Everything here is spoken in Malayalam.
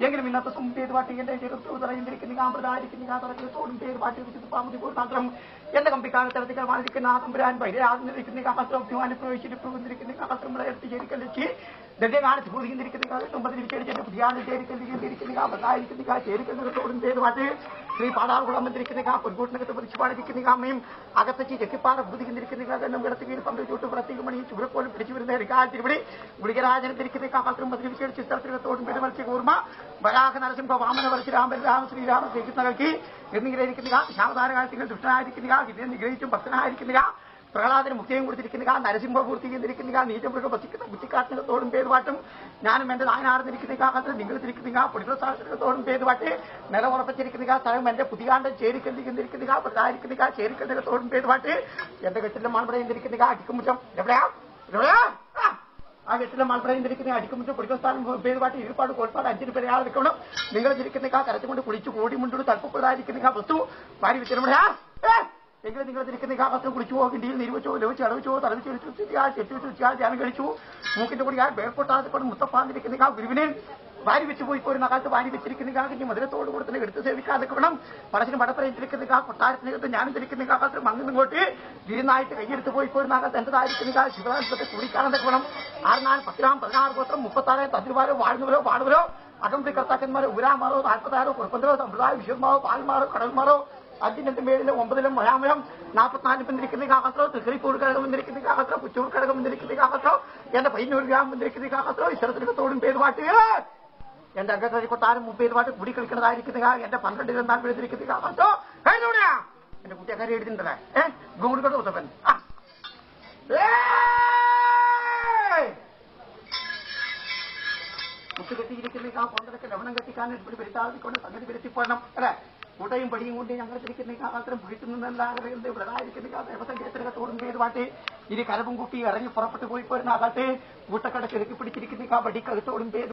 എങ്കിലും ഇന്നത്തെ പേര് പാട്ടി എന്റെ ചെറുത്തു തറയുന്നിരിക്കുന്ന പ്രധാനിക്കുന്നോടും പേര് പാട്ടി മാത്രം എന്റെ കമ്പിക്കാലത്തരത്തിൽ മാറിയിരിക്കുന്ന തമ്പുരാൻ പൈരാകുന്നിരിക്കുന്ന കാത്രം പ്രവേശിച്ചിട്ട് പ്രവന്നിരിക്കുന്ന കാത്രം ചേരിക്കല്ലിച്ച് ദണ്ഡ്യം കാണിച്ച് പൂതിക്കുന്നിരിക്കുന്ന തുമ്പതിൽ ചേരിച്ചിട്ട് പുതിയാണ്ട് ചേരിക്കല്ലിരിക്കുന്ന പ്രധാനിക്കുന്ന ചേരിക്കുന്നതോടും പേര് പാട്ട് ശ്രീ പാടാകുളം വന്നിരിക്കുന്ന പൊൻകൂട്ടിനകത്ത് പതിച്ചു പാടിയിരിക്കുന്ന അമ്മയും അകത്തച്ച് ചെക്കിപ്പാറ പൂതിക്കുന്നിരിക്കുന്ന കിടത്തി വീട് പന്തിച്ചോട്ട് പുറത്തേക്ക് മണി ചുവപ്പോലും പിടിച്ചു വരുന്ന കാലത്തിരിവിടെ ഗുളികരാജനത്തിരിക്കുന്ന കാത്രം പതിൽ ചേരിച്ച് സ്ഥലത്തിനകത്തോടും പേര് മത്സ്യ കൂർമ്മ വരാഹ നരസിംഹ വാമന വരച്ച് രാമൻ രാമ ശ്രീരാമ ശ്രീകൃഷ്ണകൾക്ക് എന്നിങ്ങനെ ശാവതാരകാലത്തിൽ ദുഷ്ടനായിരിക്കുന്ന ഇതിനെ നിഗ്രഹിച്ചും ഭക്തനായിരിക്കുന്ന പ്രഹ്ലാദന് മുഖ്യം കൊടുത്തിരിക്കുന്ന നരസിംഹ പൂർത്തീകരിച്ചിരിക്കുന്ന നീചമൃഗ വസിക്കുന്ന ബുദ്ധിക്കാട്ടിനകത്തോടും പേരുപാട്ടും ഞാനും എന്റെ നായനാർന്നിരിക്കുന്ന കാലത്ത് നിങ്ങൾ തിരിക്കുന്ന പൊടിസ്ഥാനത്തോടും പേരുപാട്ട് നിലവുറപ്പിച്ചിരിക്കുന്ന സ്ഥലം എന്റെ പുതിയാണ്ട് ചേരിക്കല്ലിരിക്കുന്ന പ്രധാനിക്കുന്ന ചേരിക്കല്ലിനകത്തോടും പേരുപാട്ട് എന്റെ കെട്ടിലും മൺപടയിരിക്കുന്ന അടിക്കുമുറ്റം എവിടെയാ ആ കെട്ടിലെ മൺപടയിരിക്കുന്ന അടിക്കുമുറ്റം പൊടിസ്ഥാനം പേരുപാട്ട് ഇരുപാട് കോൾപ്പാട് 5 പേരെ ആളെടുക്കണം നിങ്ങൾ തിരിക്കുന്ന കരച്ചുകൊണ്ട് കുളിച്ചു കോടിമുണ്ടോട് തൽപ്പുള്ളതായിരിക്കുന്ന വസ്തു വാരി വെച്ചിരുമ്പോഴാ എങ്കിലും നിങ്ങൾ തിരിക്കുന്ന കാലത്തും കുളിച്ചു ഇന്ത്യയിൽ നിരുവച്ചോ ലഭിച്ചു അടവിച്ചോ തലവിച്ചു ധ്യാനം കഴിച്ചു മൂക്കിന്റെ കൂടി വേർപ്പൊട്ടാതെ മുത്തപ്പാന്നിരിക്കുന്ന ഗുരുവിനെ വാരി വെച്ച് പോയി പോരുന്ന കാലത്ത് വാരി വെച്ചിരിക്കുന്ന ഇനി മധുരത്തോട് കൂടെ തന്നെ എടുത്ത് സേവിക്കാതെ വേണം പരസ്യം പടപ്പറയിരിക്കുന്ന കൊട്ടാരത്തിനകത്ത് ഞാനും തിരിക്കുന്ന കാലത്ത് മങ്ങിങ്ങോട്ട് വിരുന്നായിട്ട് കൈയെടുത്ത് പോയി പോരുന്ന കാലത്ത് എന്റേതായിരിക്കുന്ന ശിവരാത്രി കൂടിക്കാണാതെ വേണം 6 നാൾ 10 16 ഗോത്രം 36 തന്ത്രിമാരോ വാഴുന്നവരോ അകമ്പടി കർത്താക്കന്മാരോ ഉരാമാരോ 46 കുറുപ്പന്തരോ സമ്പ്രദായ വിശ്വന്മാരോ പാൽമാരോ കടൽമാരോ 5 മേളിലും 9 മഴാമയം 44 വന്നിരിക്കുന്ന കാലത്തോ തൃക്കരിപ്പൂർ കഴകം വന്നിരിക്കുന്ന കാലത്തോ പുച്ചൂർ കഴകം വന്നിരിക്കുന്ന കാലത്തോ എന്റെ പയ്യന്നൂർ ഗ്രാമം വന്നിരിക്കുന്ന കാലത്തോ ഇത്തരത്തിനകത്തോടും പേരുപാട്ട് എന്റെ അംഗത്തരി കൊട്ടാരം പേരുപാട്ട് കൂടി കളിക്കുന്നതായിരിക്കുന്ന എന്റെ 12 നാൾ വിഴുന്നിരിക്കുന്ന കാലത്തോ കഴിഞ്ഞോടിയാ എന്റെ കുട്ടിയക്കാരെ എഴുതിണ്ടല്ലേ ഗോമുടിക്കോട്ട് ഉത്തപ്പൻ മുട്ട് കെട്ടിയിരിക്കുന്ന പൊന്തലൊക്കെ ലവണം കെട്ടിക്കാൻ ഇവിടെ പെരുത്താതിക്കൊണ്ട് സംഗതി പെരുത്തിപ്പോരണം അല്ലെ കൂട്ടയും പടിയും കൊണ്ട് ഞങ്ങൾ തിരിക്കുന്ന കാലത്തരം വീട്ടിൽ നിന്നല്ലാതെ പ്രധാനിക്കുന്ന ദേവസംഗീതത്തോടും പേരുപാട്ട് ഇനി കരവും കുട്ടി ഇറങ്ങി പുറപ്പെട്ടു പോയി പോരുന്ന കാലത്ത് കൂട്ടക്കട കിടക്കി പിടിച്ചിരിക്കുന്ന പടിക്കകത്തോടും പേര്